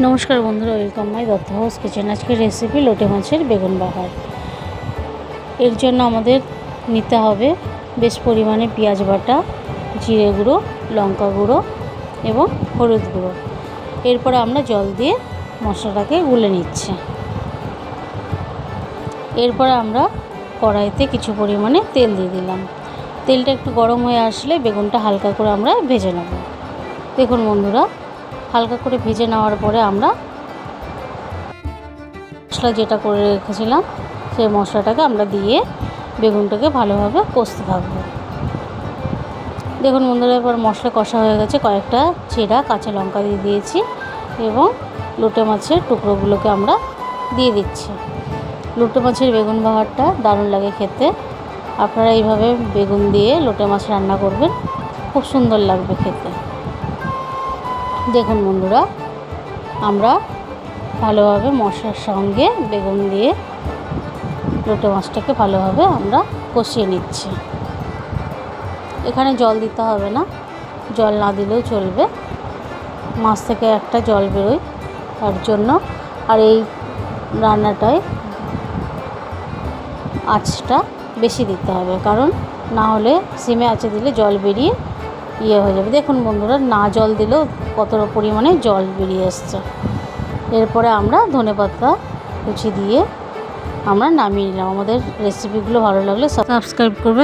নমস্কার বন্ধুরা, welcome my Dutta house kitchen. আজকের রেসিপি লোটে মাছের বেগুন বাহার। এর জন্য আমাদের নিতে হবে বেশ পরিমাণে পেঁয়াজ বাটা, জিরে গুঁড়ো, লঙ্কা গুঁড়ো এবং হলুদ গুঁড়ো। এরপরে আমরা জল দিয়ে মশলাটাকে গুলে নিচ্ছি। এরপরে আমরা কড়াইতে কিছু পরিমাণে তেল দিয়ে দিলাম। তেলটা একটু গরম হয়ে আসলে বেগুনটা হালকা করে আমরা ভেজে নেব। দেখুন বন্ধুরা, হালকা করে ভেজে নেওয়ার পরে আমরা মশলা যেটা করে রেখেছিলাম সেই মশলাটাকে আমরা দিয়ে বেগুনটাকে ভালোভাবে কষতে থাকবো। দেখুন বন্ধুরা, এবার মশলা কষা হয়ে গেছে। কয়েকটা চেরা কাঁচা লঙ্কা দিয়ে দিয়েছি এবং লোটে মাছের টুকরোগুলোকে আমরা দিয়ে দিচ্ছি। লোটে মাছের বেগুন বাহারটা দারুণ লাগে খেতে। আপনারা এইভাবে বেগুন দিয়ে লোটে মাছ রান্না করবেন, খুব সুন্দর লাগবে খেতে। দেখুন বন্ধুরা, আমরা ভালোভাবে মশলার সঙ্গে বেগুন দিয়ে লোটে মাছটাকে ভালোভাবে আমরা কষিয়ে নিচ্ছি। এখানে জল দিতে হবে না, জল না দিলেও চলবে। মাছ থেকে একটা জল বেরোয় তার জন্য। আর এই রান্নাটায় আঁচটা বেশি দিতে হবে, কারণ না হলে সিমে আঁচে দিলে জল বেরিয়ে হয়ে যাবে। দেখুন বন্ধুরা, না জল দিলেও কত পরিমাণে জল বেরিয়ে আসছে। এরপরে আমরা ধনেপাতা কুচি দিয়ে আমরা নামিয়ে নিলাম। আমাদের রেসিপিগুলো ভালো লাগলে সাবস্ক্রাইব করবেন।